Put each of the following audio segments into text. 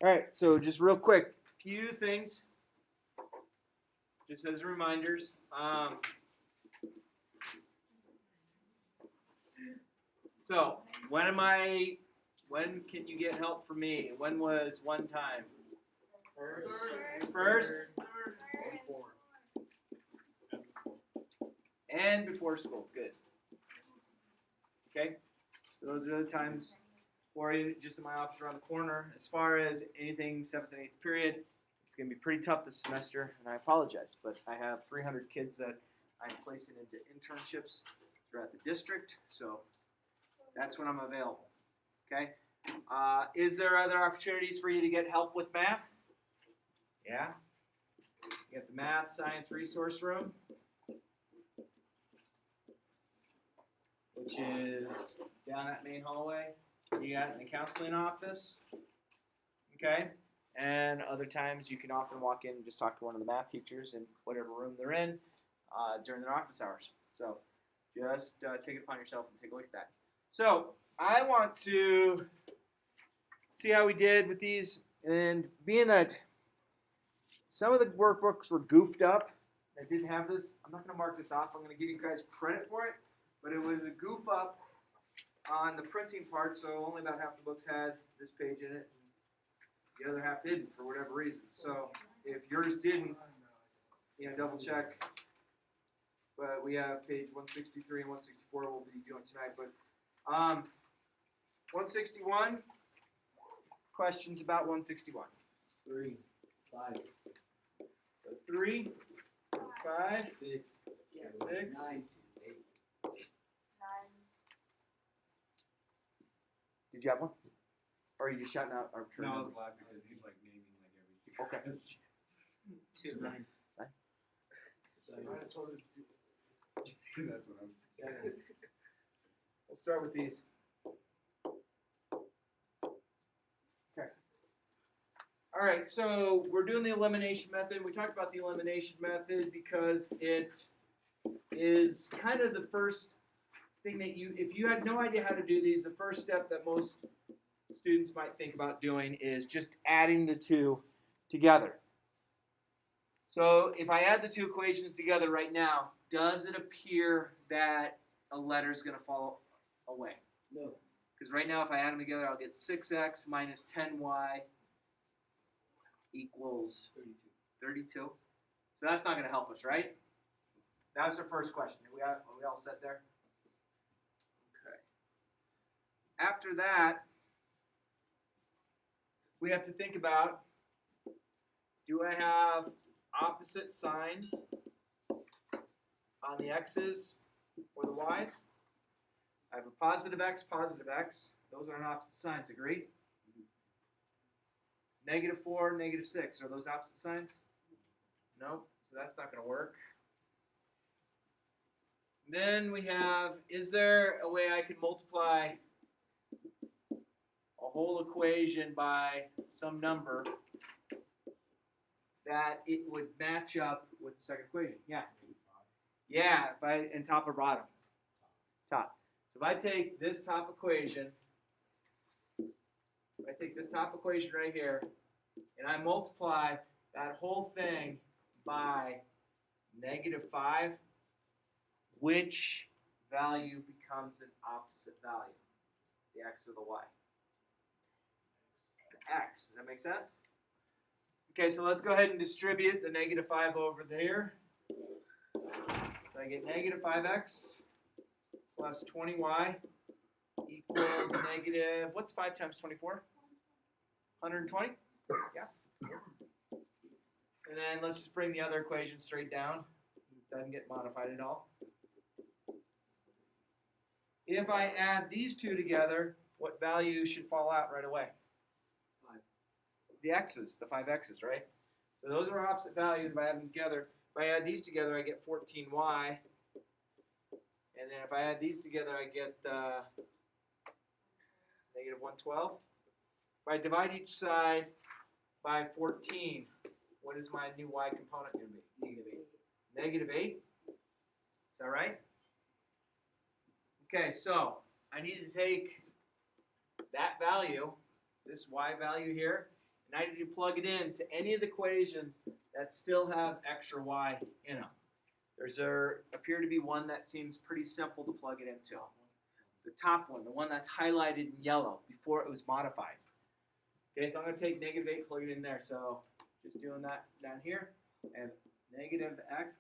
All right, so just real quick, few things, just as reminders. So when can you get help from me? When was one time? First. And before school. Good. Okay. So those are the times. Or just in my office around the corner. As far as anything 7th and 8th period, it's going to be pretty tough this semester, and I apologize, but I have 300 kids that I'm placing into internships throughout the district, so that's when I'm available. Okay. Is there other opportunities for you to get help with math? Yeah. You got the math science resource room, which is down that main hallway. You got in the counseling office. Okay. And other times you can often walk in and just talk to one of the math teachers in whatever room they're in during their office hours. So just take it upon yourself and take a look at that. So I want to see how we did with these, and being that some of the workbooks were goofed up, I didn't have this, I'm not going to mark this off, I'm going to give you guys credit for it, but it was a goof up on the printing part, so only about half the books had this page in it, and the other half didn't for whatever reason. So if yours didn't, double check. But we have page 163 and 164 we'll be doing tonight. But 161, questions about 161? 3, 5. So 3, 5, 6, 6, 9, 8. Did you have one? Or are you just shouting out arbitrary? No, I was laughing because he's like naming like every single Okay. question. 2, 9. That's what I'm saying. We'll start with these. Okay. All right, so we're doing the elimination method. We talked about the elimination method because it is kind of the first thing that if you had no idea how to do these, the first step that most students might think about doing is just adding the two together. So if I add the two equations together right now, does it appear that a letter is going to fall away? No. Because right now if I add them together, I'll get 6x minus 10y equals 32. So that's not going to help us, right? That was our first question. Are we all set there? Okay. After that, we have to think about, do I have opposite signs on the x's or the y's? I have a positive x. Those are on opposite signs, agreed? -4, -6, are those opposite signs? No, so that's not going to work. Then we have, is there a way I can multiply a whole equation by some number that it would match up with the second equation? Yeah. Yeah, and top or bottom? Top. So if I take this top equation, right here, and I multiply that whole thing by -5, which value becomes an opposite value? The x or the y? The x. Does that make sense? Okay, so let's go ahead and distribute the -5 over there. So I get -5x plus 20y equals negative, what's 5 times 24? 120? Yeah. And then let's just bring the other equation straight down. It doesn't get modified at all. If I add these two together, what value should fall out right away? 5. The x's, the 5 x's, right? So those are opposite values if I add them together. If I add these together, I get 14y. And then if I add these together, I get -112. If I divide each side by 14, what is my new y component going to be? -8. Is that right? Okay, so I need to take that value, this y value here, And I need to plug it in to any of the equations that still have x or y in them. There appear to be one that seems pretty simple to plug it into. The top one, the one that's highlighted in yellow before it was modified. Okay, so I'm going to take negative 8, plug it in there. So just doing that down here. And negative x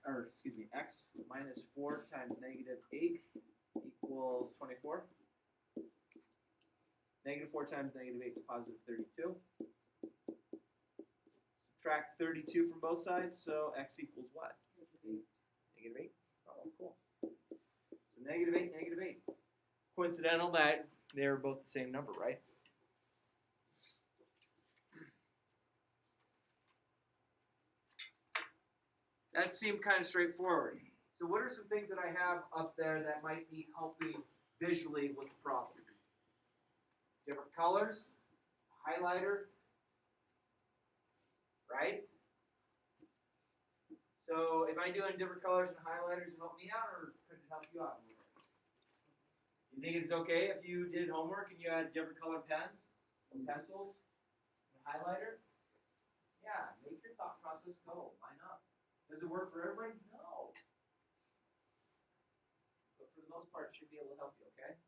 minus 4 times negative 8 equals 24. Negative 4 times negative 8 is positive 32. Subtract 32 from both sides, so x equals what? Negative 8. Oh, cool. So negative 8, negative 8. Coincidental that they're both the same number, right? That seemed kind of straightforward. So what are some things that I have up there that might be helping visually with the problem? Different colors, highlighter, right? So am I doing different colors and highlighters to help me out, or could it help you out? You think it's okay if you did homework and you had different colored pens and pencils and highlighter? Yeah, make your thought process go. Why not? Does it work for everybody? No. But for the most part, it should be able to help you, okay?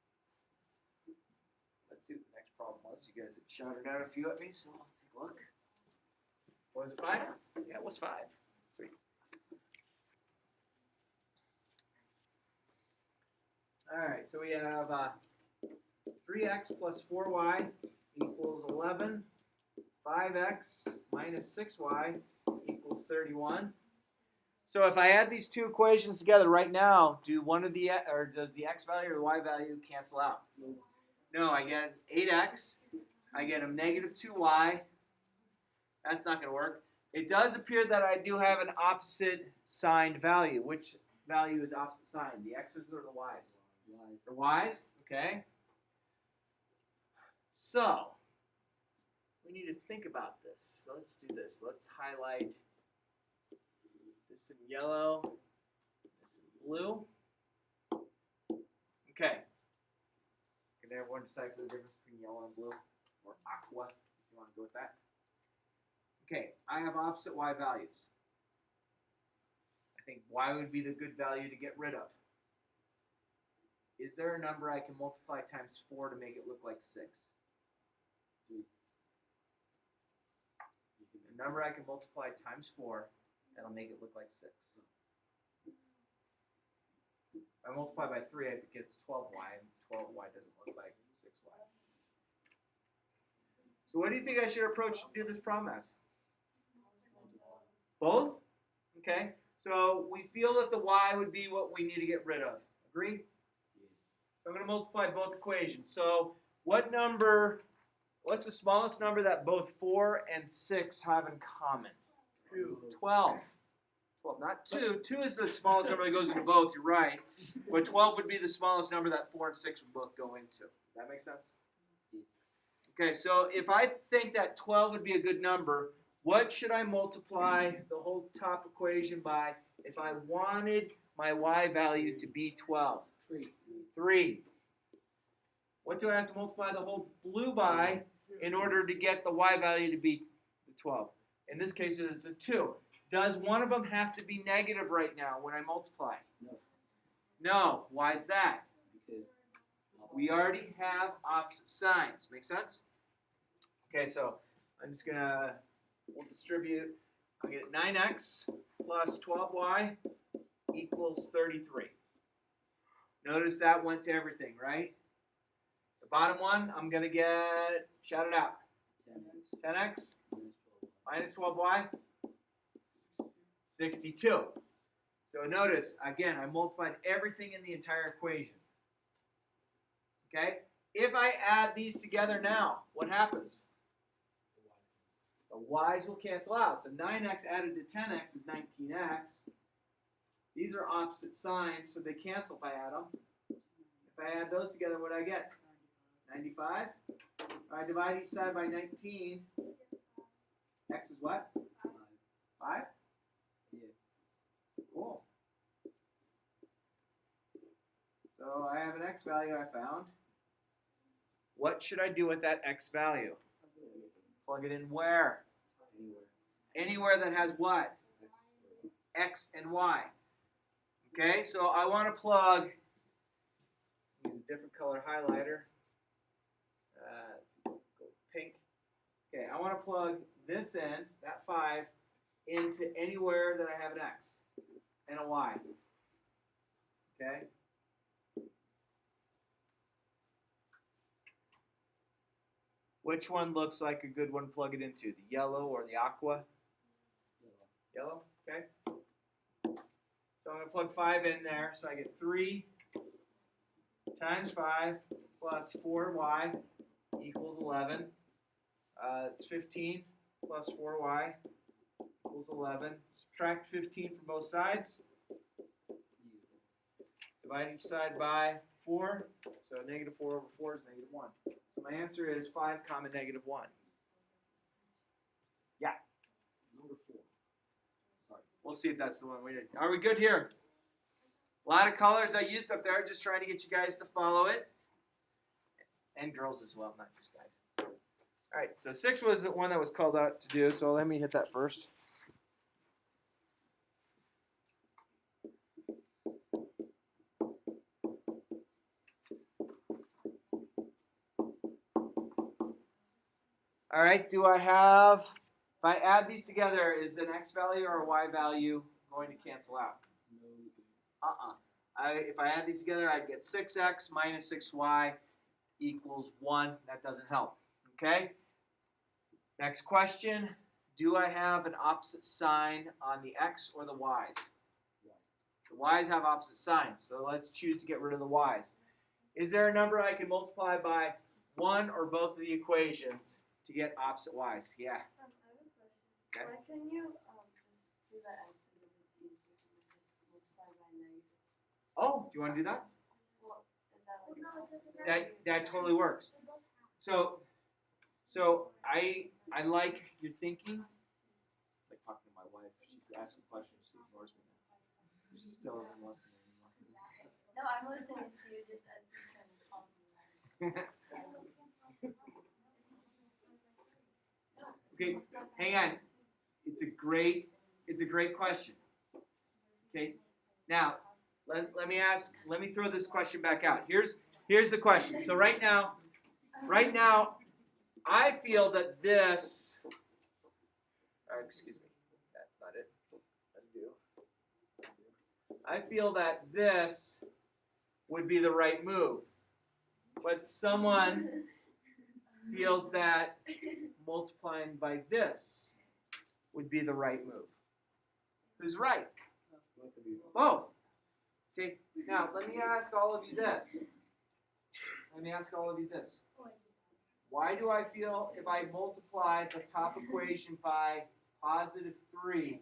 Let's see what the next problem was. You guys had shouted out a few at me, so I'll take a look. Was it 5? Yeah, it was 5. Sweet. Alright, so we have 3x plus 4y equals 11. 5x minus 6y equals 31. So if I add these two equations together right now, does the x value or the y value cancel out? No, I get 8x. I get a negative 2y. That's not going to work. It does appear that I do have an opposite signed value. Which value is opposite signed? The x's or the y's? The y's, okay. So we need to think about this. So let's do this. Let's highlight this in yellow, this in blue. Okay. Can everyone decipher the difference between yellow and blue? Or aqua, if you want to go with that. Okay, I have opposite y values. I think y would be the good value to get rid of. Is there a number I can multiply times 4 to make it look like 6? A number I can multiply times 4 that'll make it look like 6. If I multiply by 3, it gets 12y, and 12y doesn't look like 6y. So what do you think I should approach to do this problem as? Both? Okay. So we feel that the y would be what we need to get rid of. Agree? So I'm going to multiply both equations. So what's the smallest number that both 4 and 6 have in common? 12. 12, not 2. 2 is the smallest number that goes into both, you're right. But 12 would be the smallest number that 4 and 6would both go into. Does that make sense? Okay, so if I think that 12 would be a good number, what should I multiply the whole top equation by if I wanted my y value to be 12? 3. What do I have to multiply the whole blue by in order to get the y value to be 12? In this case, it's a 2. Does one of them have to be negative right now when I multiply? No. No. Why is that? Because we already have opposite signs. Make sense? Okay, so I'm just going to distribute. I'll get 9x plus 12y equals 33. Notice that went to everything, right? The bottom one, I'm going to get, shout it out. 10x minus 12y, 62. So notice, again, I multiplied everything in the entire equation. Okay? If I add these together now, what happens? The y's will cancel out. So 9x added to 10x is 19x. These are opposite signs, so they cancel if I add them. If I add those together, what do I get? 95. I divide each side by 19. X is what? 5? Yeah. Cool. So I have an x value I found. What should I do with that x value? Plug it in where? Anywhere. Anywhere that has what? X and Y. Okay, so I want to plug, use a different color highlighter. Let's go pink. Okay, I want to plug this in, that 5, into anywhere that I have an X and a Y. Okay? Which one looks like a good one to plug it into? The yellow or the aqua? Yellow, okay. So I'm going to plug 5 in there, so I get 3 times 5 plus 4y equals 11. It's 15 plus 4y equals 11. Subtract 15 from both sides. Divide each side by 4. So negative 4 over 4 is negative 1. So my answer is 5 comma negative 1. Yeah. Number 4. Sorry. We'll see if that's the one we did. Are we good here? A lot of colors I used up there, just trying to get you guys to follow it. And girls as well, not just guys. All right, so 6 was the one that was called out to do, so let me hit that first. All right, do I have, if I add these together, is an X value or a Y value going to cancel out? If I add these together, I'd get 6x minus 6y equals 1. That doesn't help. Okay? Next question. Do I have an opposite sign on the x or the y's? The y's have opposite signs, so let's choose to get rid of the y's. Is there a number I can multiply by one or both of the equations to get opposite y's? Yeah. I have a question. Okay. Why couldn't you just do the x's if it's easier to just multiply by negative? Oh, do you want to do that? Well, is that like a possibility? That totally works. So I like your thinking. Like talking to my wife, she's asking questions, she ignores me now. She still doesn't listen anymore. No, I'm listening to you just as you're trying to talk to me. Okay, hang on. It's a great question. Okay, now let me throw this question back out. Here's the question. So right now, I feel that this. Excuse me, that's not it. Undo. I feel that this would be the right move, but someone feels that multiplying by this would be the right move. Who's right? Both. Okay, now let me ask all of you this. Why do I feel if I multiply the top equation by positive 3,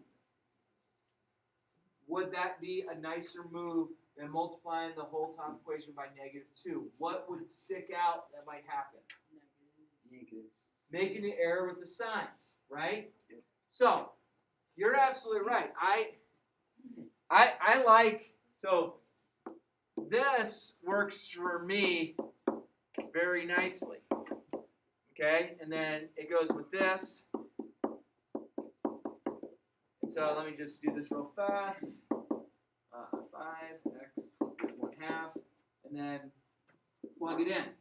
would that be a nicer move than multiplying the whole top equation by negative 2? What would stick out that might happen? Negatives. Making the error with the signs, right? So, you're absolutely right. I like, so this works for me very nicely. Okay, and then it goes with this. And so let me just do this real fast. 5x 1/2, and then plug it in.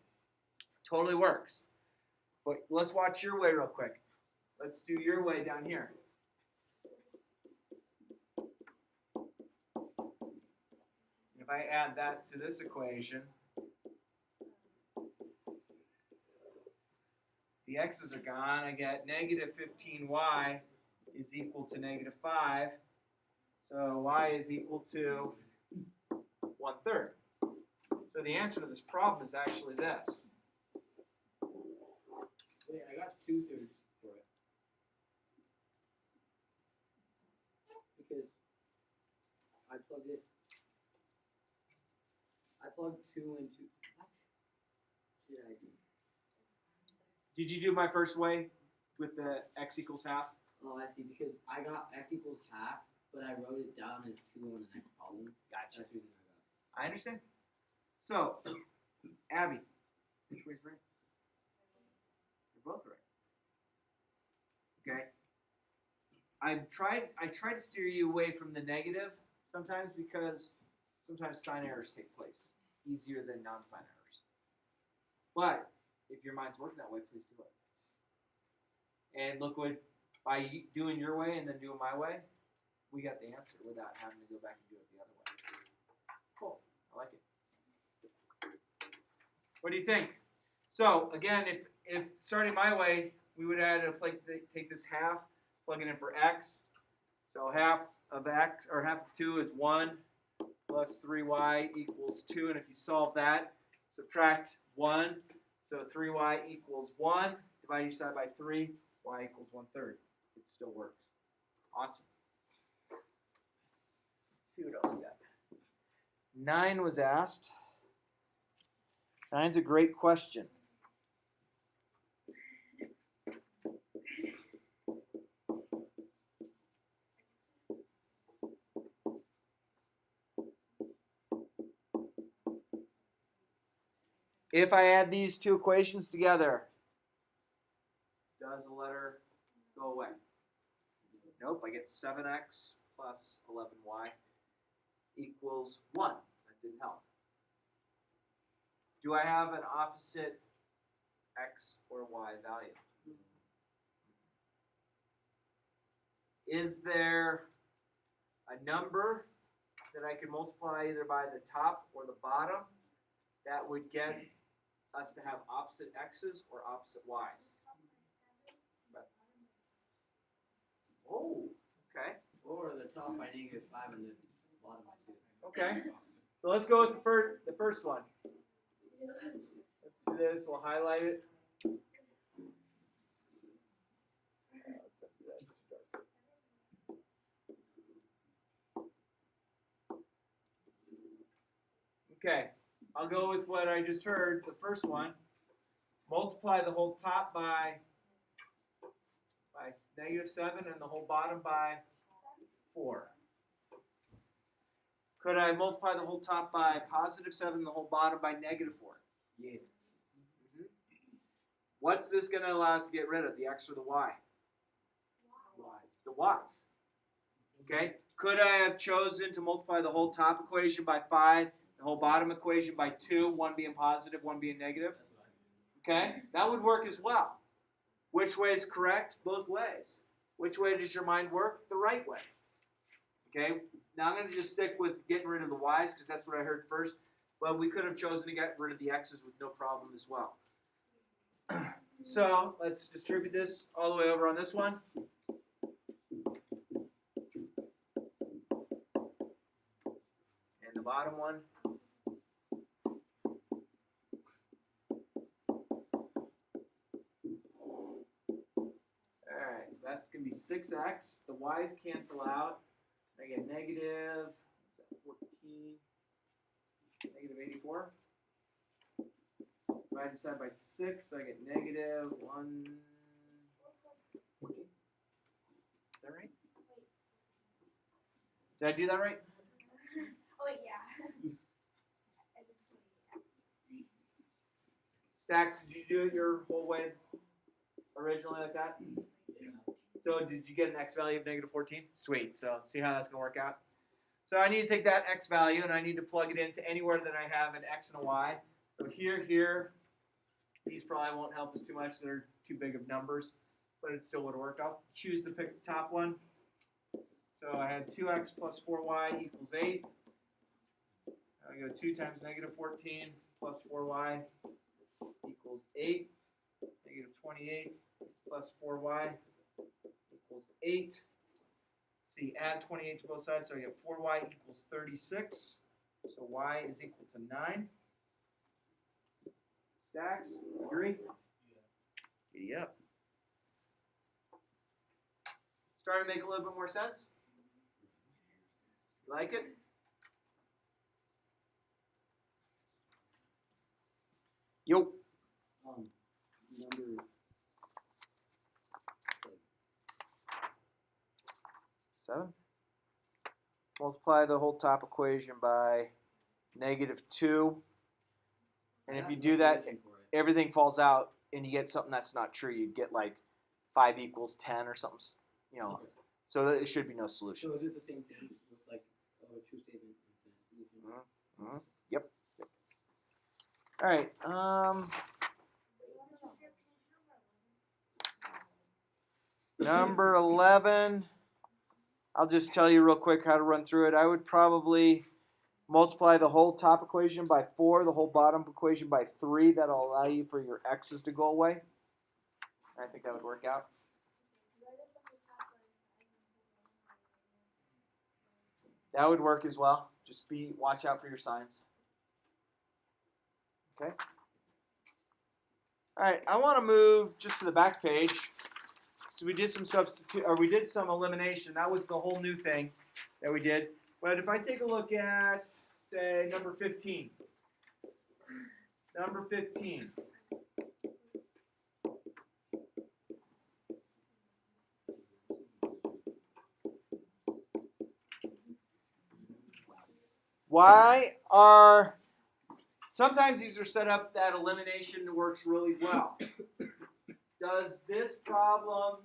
Totally works. But let's watch your way real quick. Let's do your way down here. If I add that to this equation, the x's are gone. I get negative 15y is equal to negative 5. So y is equal to 1/3. So the answer to this problem is actually this. Wait, I got 2/3 for it. Because I plugged 2 into. What? Did I do? Did you do my first way with the x equals half? Oh, I see. Because I got x equals half, but I wrote it down as 2 on the next problem. Gotcha. That's the reason I got it. I understand. So, Abby, which way's right? You're both right. I tried to steer you away from the negative sometimes because sometimes sign errors take place easier than non-sign errors. But if your mind's working that way, please do it. And look what, by doing your way and then doing my way, we got the answer without having to go back and do it the other way. Cool. I like it. What do you think? So again, if starting my way, we would have to take this half, plug it in for x. So half of x, or half of 2 is 1 plus 3y equals 2. And if you solve that, subtract 1. So 3y equals 1. Divide each side by 3. Y equals 1/3. It still works. Awesome. Let's see what else we got. 9 was asked. 9's a great question. If I add these two equations together, does the letter go away? Nope, I get 7x plus 11y equals 1. That didn't help. Do I have an opposite x or y value? Is there a number that I could multiply either by the top or the bottom that would get us to have opposite x's or opposite y's? Oh, okay. Or the top by -5 and the bottom by 2. Okay. So let's go with the first one. Let's do this. We'll highlight it. Okay. I'll go with what I just heard, the first one. Multiply the whole top by -7 and the whole bottom by 4. Could I multiply the whole top by +7 and the whole bottom by -4? Yes. What's this going to allow us to get rid of, the x or the y? Y. The y's. Okay. Could I have chosen to multiply the whole top equation by 5, the whole bottom equation by 2, one being positive, one being negative? That's what I do. Okay. That would work as well. Which way is correct? Both ways. Which way does your mind work? The right way. Okay. Now I'm going to just stick with getting rid of the y's because that's what I heard first. But we could have chosen to get rid of the x's with no problem as well. So let's distribute this all the way over on this one. And the bottom one. Alright, so that's going to be 6x. The y's cancel out. I get negative 14, negative 84. Divide this out by 6, so I get negative 114. Is that right? Did I do that right? Oh yeah. Stacks, did you do it your whole way originally like that? Yeah. So did you get an x value of negative 14? Sweet. So see how that's going to work out? So I need to take that x value and I need to plug it into anywhere that I have an x and a y. So here, these probably won't help us too much. They're too big of numbers, but it still would work. I'll choose to pick the top one. So I had 2x plus 4y equals 8. I go 2 times negative 14 plus 4y equals 8. Negative 28 plus 4y equals 8. See, add 28 to both sides, so I get 4y equals 36. So y is equal to 9. Stacks, agree? Yeah. Giddy up. Starting to make a little bit more sense? You like it? Yo. Number 7. Multiply the whole top equation by -2. And if you do that, everything falls out and you get something that's not true. You'd get like 5 equals 10 or something, you know. Okay. So that it should be no solution. So is it the same thing? It's like a true statement. Solution. Yep. All right. Number 11. I'll just tell you real quick how to run through it. I would probably multiply the whole top equation by 4, the whole bottom equation by 3. That'll allow you for your x's to go away. I think that would work out. That would work as well. Just watch out for your signs. Okay. All right, I want to move just to the back page. So we did some elimination. That was the whole new thing that we did. But if I take a look at, say, number 15. Number 15. Sometimes these are set up that elimination works really well. Does this problem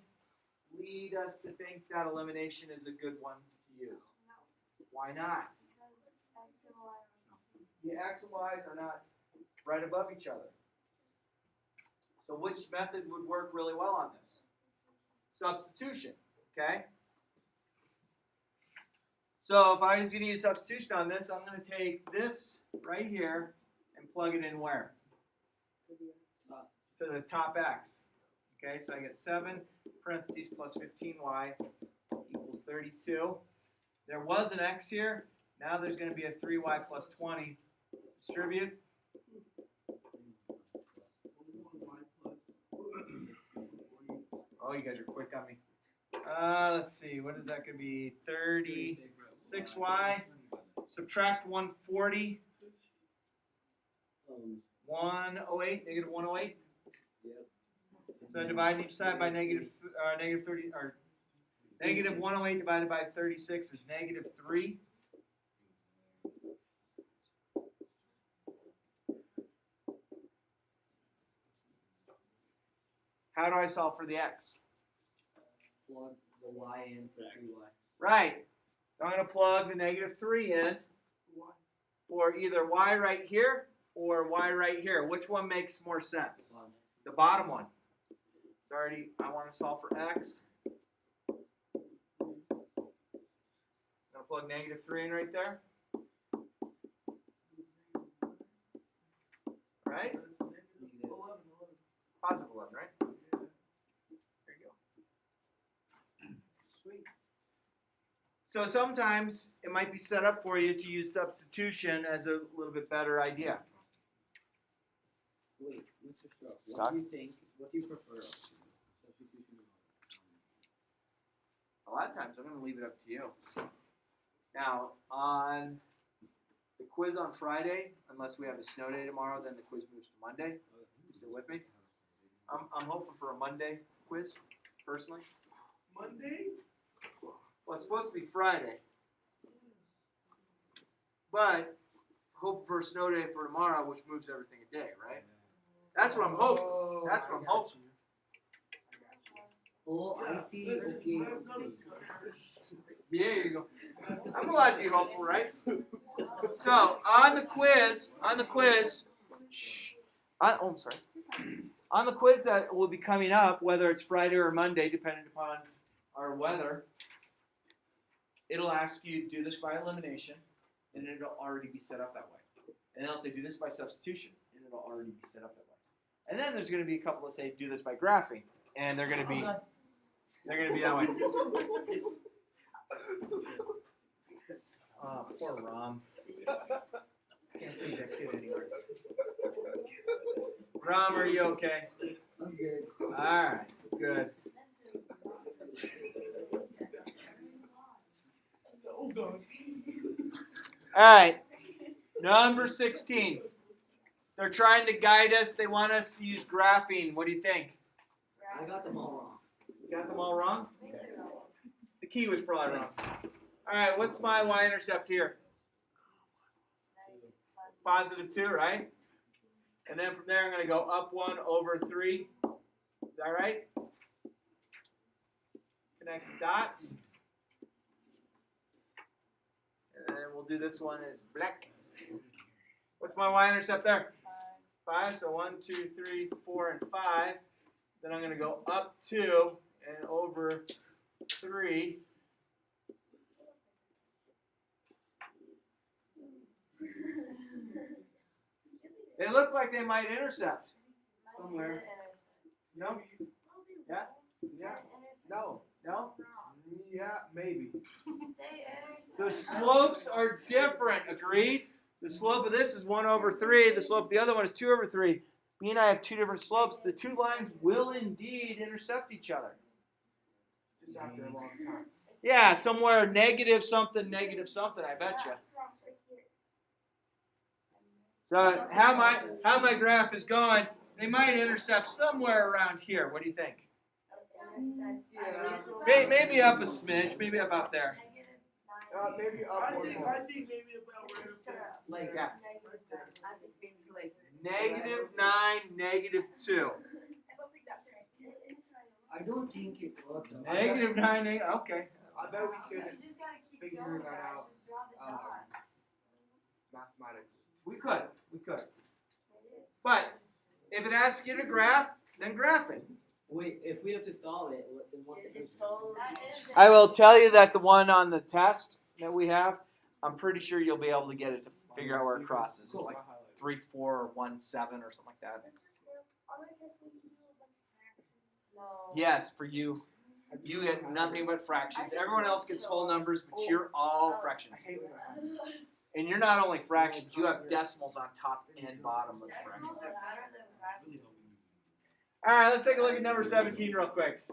lead us to think that elimination is a good one to use? Why not? The x and y's are not right above each other. So which method would work really well on this? Substitution, okay? So if I was going to use substitution on this, I'm going to take this right here and plug it in where? To the top x. Okay, so I get 7 parentheses plus 15y equals 32. There was an x here. Now there's going to be a 3y plus 20. Distribute. Oh, you guys are quick on me. Let's see. What is that going to be? 36y. Subtract 140. 108. Negative 108. Yep. So divide each side by negative 30, or negative 108 divided by 36 is negative 3. How do I solve for the x? Plug the y in for 3y. Right. So I'm going to plug the negative 3 in for either y right here or y right here. Which one makes more sense? The bottom one. It's already, I want to solve for x. I'm going to plug negative 3 in right there. Right? Positive 11, right? There you go. Sweet. So sometimes it might be set up for you to use substitution as a little bit better idea. Wait, Mr. Stroh, what do you think? What do you prefer? Substitution A lot of times I'm going to leave it up to you. Now, on the quiz on Friday, unless we have a snow day tomorrow, then the quiz moves to Monday. You still with me? I'm hoping for a Monday quiz, personally. Monday? Well, it's supposed to be Friday. But hope for a snow day for tomorrow, which moves everything a day, right? That's what I'm hoping. That's what I'm hoping. Oh, I see. Okay. Yeah, here you go. I'm allowed to be hopeful, right? So on the quiz, I'm sorry. On the quiz that will be coming up, whether it's Friday or Monday, depending upon our weather, it'll ask you to do this by elimination, and it'll already be set up that way. And then it'll say do this by substitution, and it'll already be set up that way. And then there's going to be a couple that say do this by graphing, and they're going to be that way. Oh, poor Rom. Can't take that kid anywhere. Rom, are you okay? I'm good. All right, good. All right, number 16. They're trying to guide us. They want us to use graphing. What do you think? I got them all wrong. You got them all wrong? Me too. The key was probably wrong. All right, what's my y-intercept here? Positive 2, right? And then from there, I'm going to go up 1 over 3. Is that right? Connect the dots. we'll do this one as black. What's my y-intercept there? 5. So 1, 2, 3, 4, and 5. Then I'm going to go up 2 and over 3. They look like they might intercept. Somewhere. No? Yeah? Yeah? No. No? Yeah, maybe. The slopes are different, agreed? The slope of this is 1 over 3. The slope of the other one is 2 over 3. B and I have two different slopes. The two lines will indeed intercept each other. Just after a long time. Yeah, somewhere negative something, I bet you. So how my graph is going, they might intercept somewhere around here. What do you think? Maybe up a smidge, maybe about there. Maybe up one more. I think maybe about where it's at. Like, Yeah. I think maybe like. -9, -2. I don't think it worked. -9, okay. I bet we could You just gotta keep figure going, that guys. out. Just draw the dots. Mathematics. We could. But if it asks you to graph, then graph it. Wait, if we have to solve it, then what's the difference? That is I will tell you that the one on the test that we have, I'm pretty sure you'll be able to get it to figure out where it crosses, Cool. like 3, 4, or 1, 7, or something like that. No. Yes, for you, you get nothing but fractions. Everyone else gets whole numbers, but you're all fractions. I hate math. And you're not only fractions, you have decimals on top and bottom of the fraction. Decimals are better than fractions. All right, let's take a look at number 17 real quick.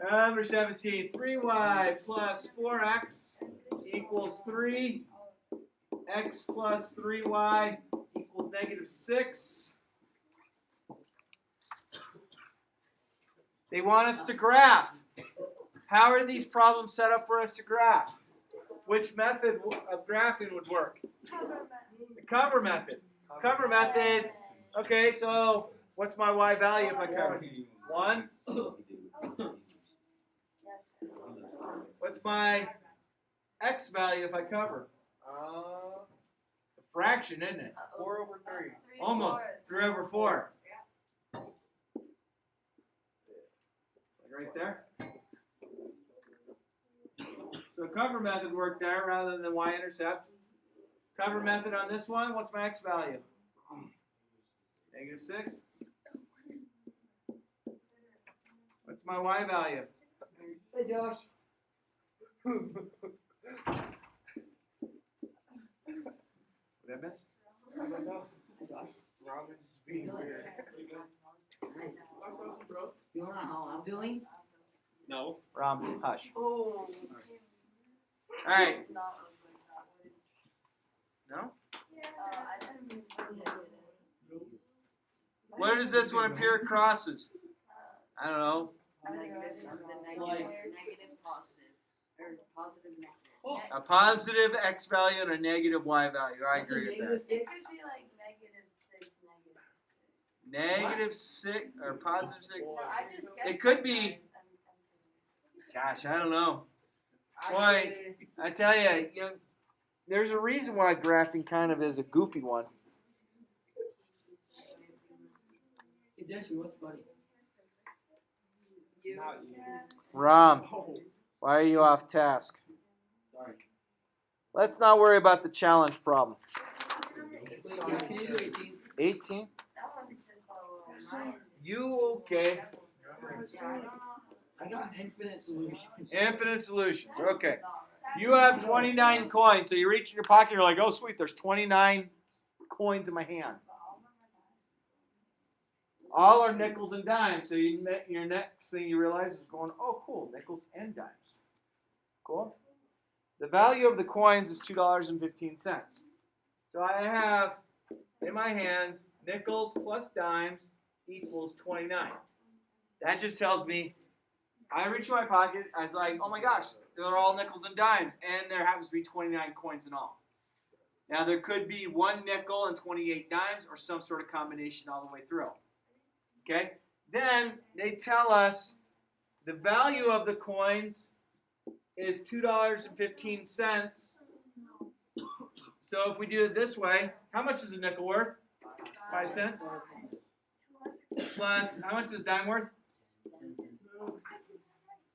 Number 17, 3y plus 4x equals 3. X plus 3y equals -6. They want us to graph. How are these problems set up for us to graph? Which method of graphing would work? The cover method. Cover method. Okay, so what's my y value if I cover? 1. What's my x value if I cover? It's a fraction, isn't it? 4 over 3. Almost. 3 over 4. Right there. So cover method worked there rather than the y-intercept. Cover method on this one, what's my x value? -6. What's my y value? Hey, Josh. What did I miss? I don't know. Hey, Josh. Robin's being weird. Nice. You wanna know how I'm doing? No. Rom, hush. Oh. All right. No? I didn't mean to. Where does this one appear crosses? I don't know. Negative positive. Or positive negative. A positive x value and a negative y value. I Also agree with that. negative It 6. could be like -6, -6 or +6. No, I just guessed It could be. sometimes. Gosh, I don't know. Actually, I tell you, there's a reason why graphing kind of is a goofy one. Hey, Josh, what's funny? not you. Rom, Oh, why are you off task? Sorry. Let's not worry about the challenge problem. Wait, can you do 18? 18? That one's just a little mind. You okay? I got infinite solutions. Infinite solutions. Okay. You have 29 coins, so you reach in your pocket and you're like, oh, sweet, there's 29 coins in my hand. All are nickels and dimes, so your next thing you realize is going, oh, cool, nickels and dimes. Cool? The value of the coins is $2.15. So I have in my hands nickels plus dimes equals 29. That just tells me, I reach in my pocket, I was like, oh my gosh, they're all nickels and dimes, and there happens to be 29 coins in all. Now there could be 1 nickel and 28 dimes, or some sort of combination all the way through. Okay? Then they tell us the value of the coins is $2.15 So if we do it this way, how much is a nickel worth? 5 cents. Plus, how much is a dime worth?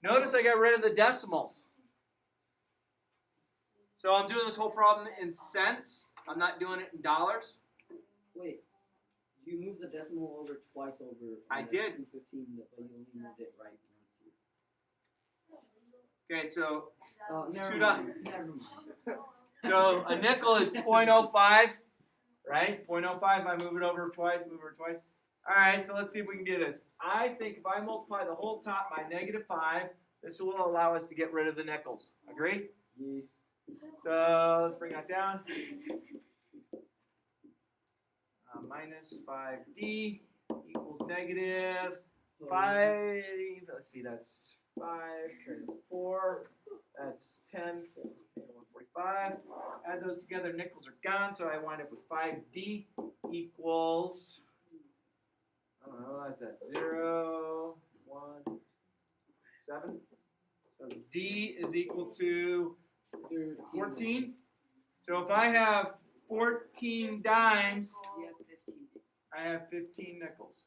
Notice I got rid of the decimals. So I'm doing this whole problem in cents. I'm not doing it in dollars. Wait, you moved the decimal over twice over. I did. 215, but you only moved it right once. Okay, so Never $2. mind. Never mind. So a nickel is 0.05, right? 0.05, I move it over twice, All right, so let's see if we can do this. I think if I multiply the whole top by -5, this will allow us to get rid of the nickels. Agree? Yes. So let's bring that down. Minus 5d equals -5. Let's see, that's 5 carry the 4. That's 10. 145. Add those together, nickels are gone, so I wind up with 5d equals, I don't know, that's that 0, 1, 7. So d is equal to 14. So if I have 14 dimes, You have 15. I have 15 nickels.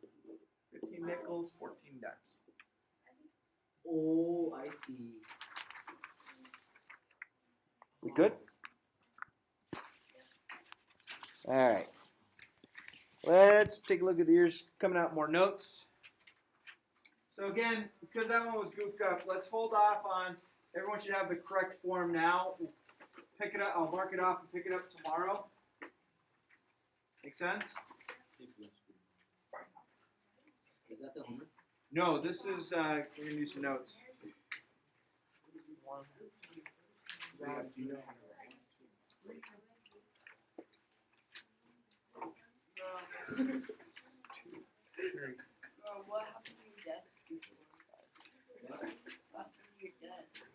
15 nickels, 14 dimes. Oh, I see. We good? All right. Let's take a look at the years coming out more notes. So again, because that one was goofed up, let's hold off on, everyone should have the correct form now. We'll pick it up, I'll mark it off and pick it up tomorrow. Make sense? Is that the homework? No, this is, we're going to do some notes. What happened to your desk before? What happened to your desk?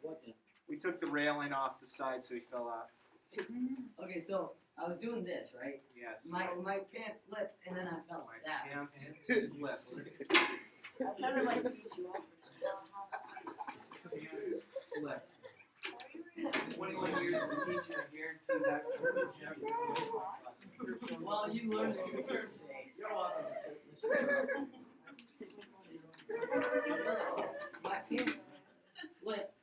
What desk? We took the railing off the side so he fell out. Okay, so I was doing this, right? Yes. My pants slipped and then I fell like that. Pants slipped. I've never like beat you up. Pants slipped. 21 years of teaching, I guarantee that. Well, you learned a new term today. You're welcome. My pants slipped,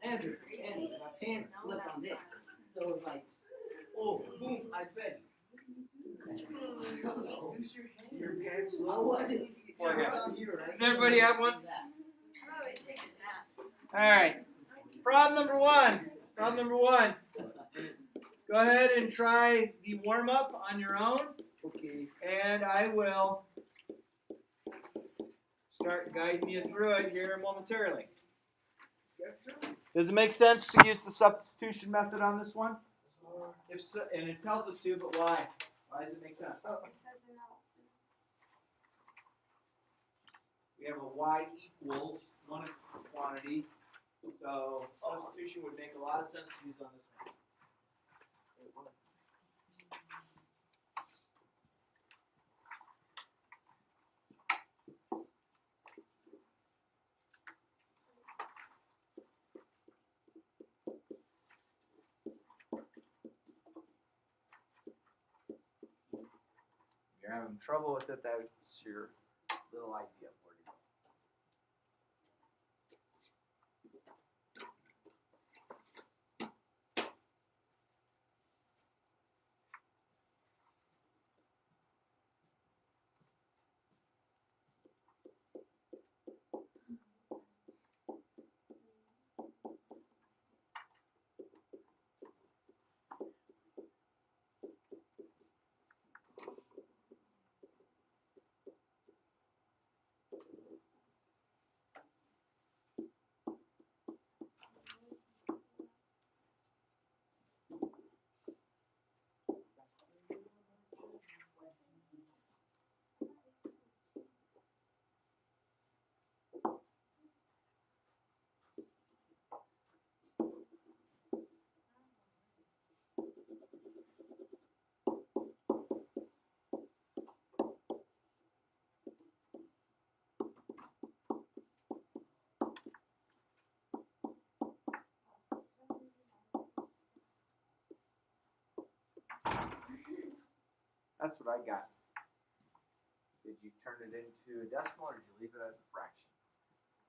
and my pants slipped on this. So it was like, oh, boom, I fell. Your pants. I wasn't. Poor guy. Right? Does everybody have one? Oh, it takes a nap. All right. Problem number one. Problem number one. Go ahead and try the warm up on your own, Okay. and I will start guiding you through it here momentarily. Yes, sir. Does it make sense to use the substitution method on this one? If so, and it tells us to, but why? Why does it make sense? We have a y equals one quantity, so substitution would make a lot of sense to use on this one. If you're having trouble with it, that's your little idea for you. That's what I got. Did you turn it into a decimal or did you leave it as a fraction?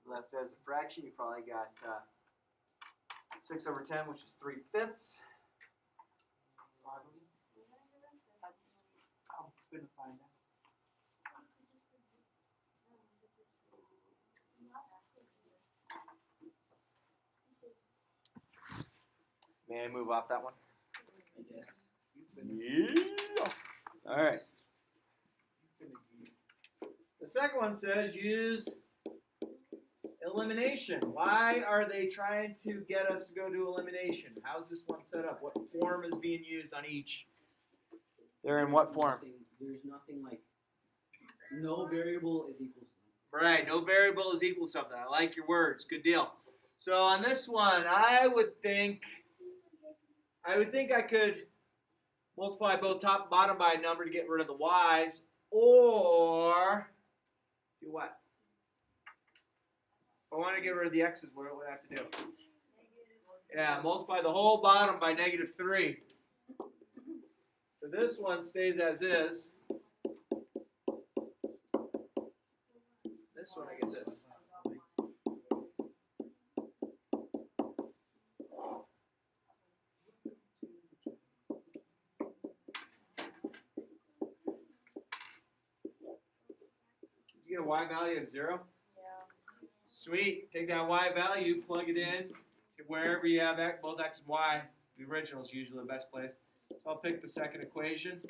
Left it as a fraction, you probably got 6 over 10, which is 3/5. I'm gonna find out. May I move off that one? I guess. Yeah. All right. The second one says use elimination. Why are they trying to get us to go to elimination? How's this one set up? What form is being used on each? They're in what form? There's nothing like, no variable is equal to something. Right, no variable is equal to something. I like your words. Good deal. So on this one, I would think I could multiply both top and bottom by a number to get rid of the y's, or do what? If I want to get rid of the x's, what would I have to do? Yeah, multiply the whole bottom by -3. So this one stays as is. This one, I get this. Did you get a y value of 0? Sweet. Take that y value, plug it in to wherever you have x, both x and y. The original is usually the best place. So I'll pick the second equation.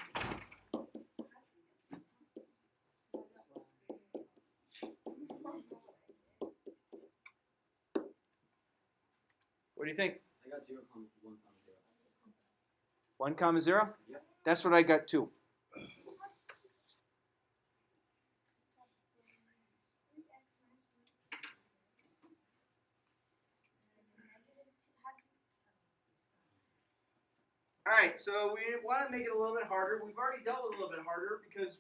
What do you think? I got 0, 1, 0. 1 comma 0? Yep. That's what I got too. All right, so we want to make it a little bit harder. We've already dealt with a little bit harder because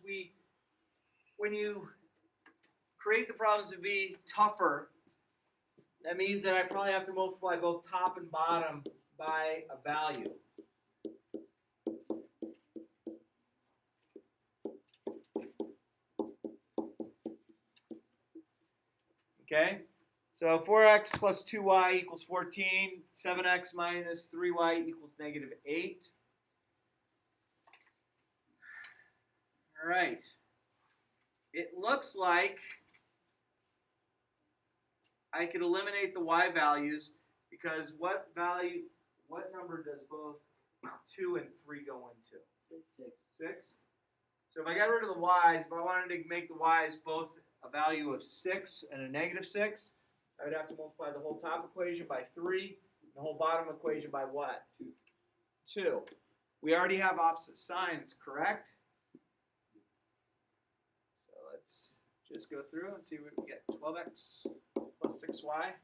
when you create the problems to be tougher, that means that I probably have to multiply both top and bottom by a value. Okay, so 4x plus 2y equals 14. 7x minus 3y equals -8. All right. It looks like I could eliminate the y values because what number does both 2 and 3 go into? 6. So if I got rid of the y's, if I wanted to make the y's both a value of 6 and a -6, I would have to multiply the whole top equation by 3, and the whole bottom equation by what? 2. We already have opposite signs, correct? So let's just go through and see what we get. 12x plus 6y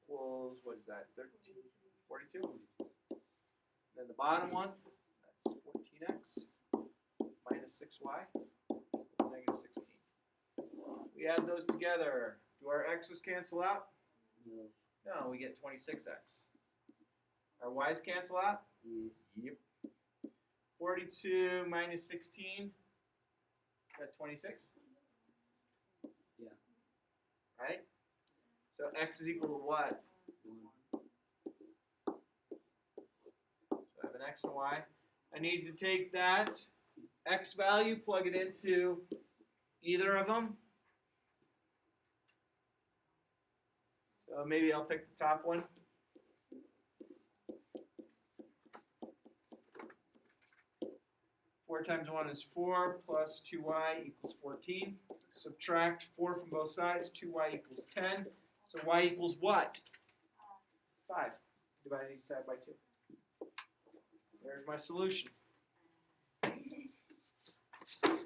equals, what is that, 42? Then the bottom one, that's 14x minus 6y equals -16. We add those together. Do our x's cancel out? No. No, we get 26x. Our y's cancel out? Yep. 42 minus 16, got 26? Yeah. Right? So x is equal to what? 1. So I have an x and a y. I need to take that x value, plug it into either of them. So maybe I'll pick the top one. Four times 1 is 4, plus 2y equals 14. Subtract 4 from both sides, 2y equals 10. So y equals what? 5. Divided each side by 2. There's my solution.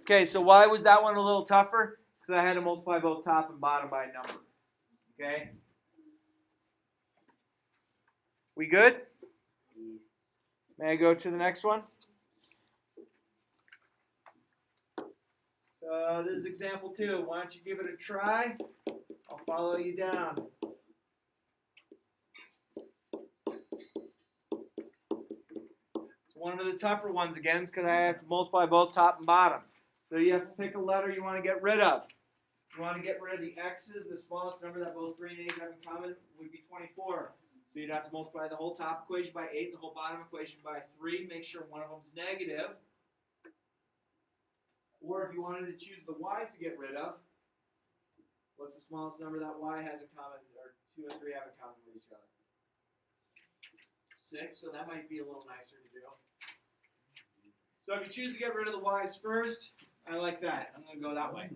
Okay, so why was that one a little tougher? Because I had to multiply both top and bottom by a number. Okay? We good? May I go to the next one? So this is example 2. Why don't you give it a try? I'll follow you down. So one of to the tougher ones again because I have to multiply both top and bottom. So you have to pick a letter you want to get rid of. You want to get rid of the x's. The smallest number that both 3 and 8 have in common would be 24. So you'd have to multiply the whole top equation by 8, the whole bottom equation by 3. Make sure one of them's negative. Or if you wanted to choose the y's to get rid of, what's the smallest number that y has in common, or 2 and 3 have in common with each other? 6, so that might be a little nicer to do. So if you choose to get rid of the y's first, I like that. I'm going to go that way.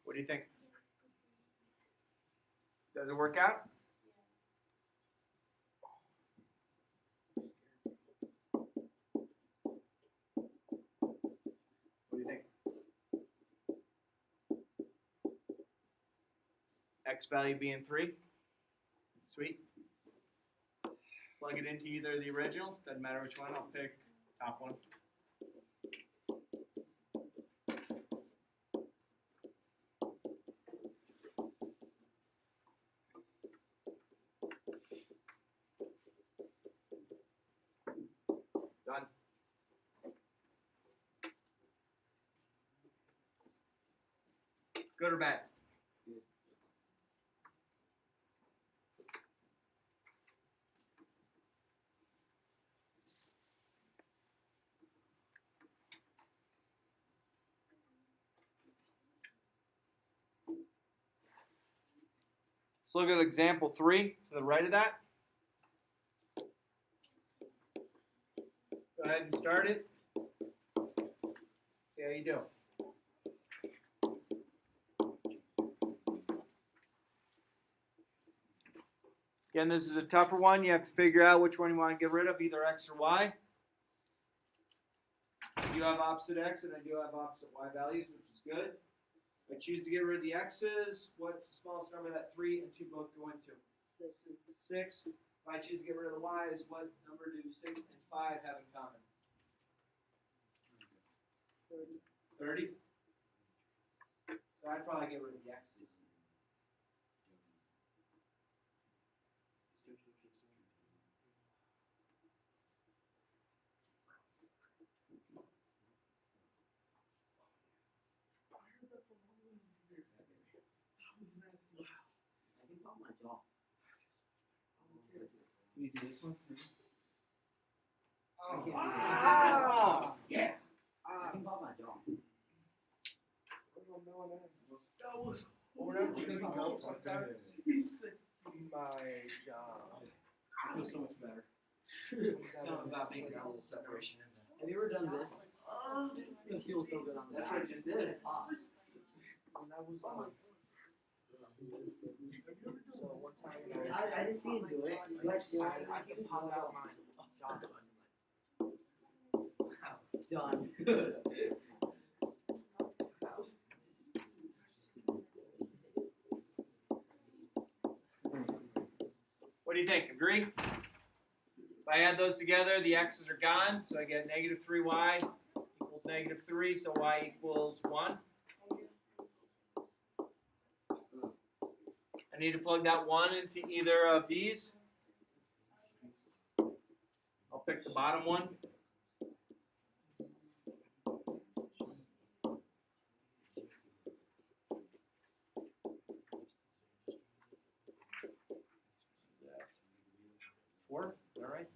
What do you think? Does it work out? What do you think? X value being 3. Sweet. Plug it into either of the originals. Doesn't matter which one. I'll pick top one. Done. Good or bad? Let's look at example 3 to the right of that. Go ahead and start it. See how you do. Again, this is a tougher one. You have to figure out which one you want to get rid of, either x or y. I do have opposite x and I do have opposite y values, which is good. If I choose to get rid of the x's, what's the smallest number that 3 and 2 both go into? 6. If I choose to get rid of the y's, what number do 6 and 5 have in common? 30. So I'd probably get rid of the x's. I can pop my jaw. Can you do this one? I can't do Ah! Yeah. I can pop my jaw. That was Over and over. You can go sometimes. My job. I feel so much better. Something about making that little separation in there. Have you ever done this? It feels so good on the That's back. what I just did. Ah. When I was on. So one time when I didn't see him do it. But I can pop out my job. done. What do you think? Agree? If I add those together, the x's are gone, so I get negative 3y equals negative 3, so y equals 1. I need to plug that 1 into either of these. I'll pick the bottom one. Four, all right.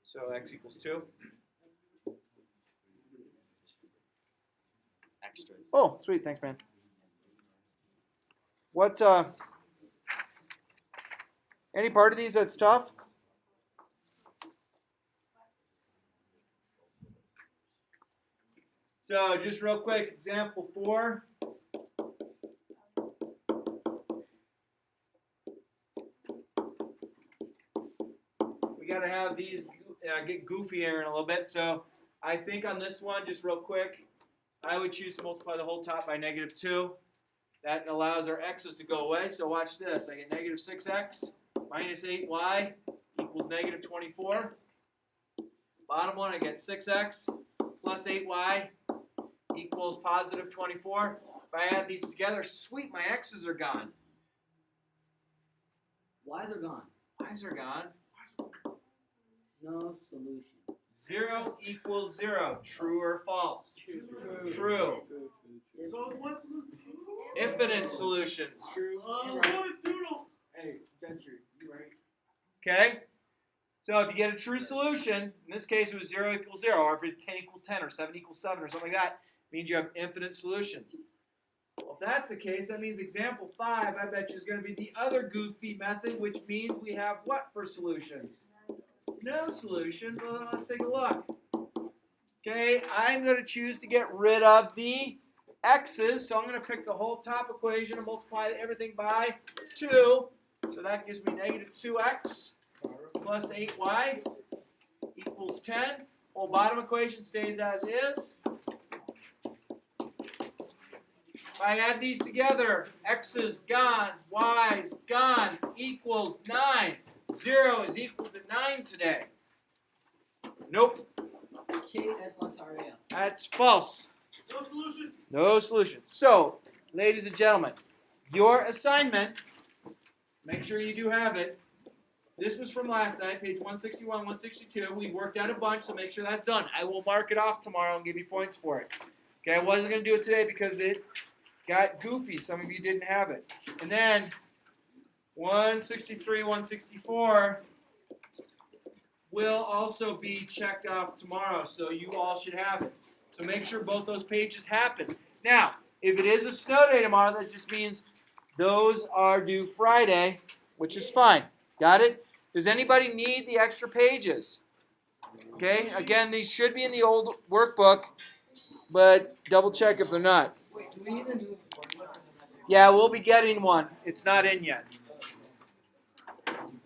So x equals 2. Extras. Oh, sweet, thanks, man. What? Any part of these that's tough? So just real quick, example 4. We got to have these get goofier in a little bit. So I think on this one, just real quick, I would choose to multiply the whole top by negative 2. That allows our x's to go away. So watch this. I get negative 6x minus 8y equals negative 24. Bottom one, I get 6x plus 8y equals positive 24. If I add these together, sweet, my x's are gone. Y's are gone. Y's are gone. No solution. 0 equals 0. True or false? True. True. So what's the Infinite solutions. Oh, Hey, Gentry, you right? Okay? So if you get a true solution, in this case it was 0 equals 0, or if it's 10 equals 10, or 7 equals 7, or something like that, it means you have infinite solutions. Well, if that's the case, that means example 5, I bet you, is going to be the other goofy method, which means we have what for solutions? No solutions. Well, let's take a look. Okay, I'm going to choose to get rid of the x's, so I'm going to pick the whole top equation and multiply everything by 2. So that gives me negative 2x plus 8y equals 10. Whole bottom equation stays as is. If I add these together, x's gone, y's gone, equals 9. 0 is equal to 9 today. Nope, KSLSRAL. that's false. no solution? No solution. So, ladies and gentlemen, your assignment, make sure you do have it. This was from last night, page 161, 162. We worked out a bunch, so make sure that's done. I will mark it off tomorrow and give you points for it. Okay, I wasn't going to do it today because it got goofy. Some of you didn't have it. And then 163, 164 will also be checked off tomorrow, so you all should have it. So make sure both those pages happen. Now, if it is a snow day tomorrow, that just means those are due Friday, which is fine. Got it? Does anybody need the extra pages? Okay, again, these should be in the old workbook, but double check if they're not. Wait, do we need a new Yeah, we'll be getting one. It's not in yet.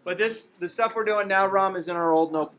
But the stuff we're doing now, Ram, is in our old book.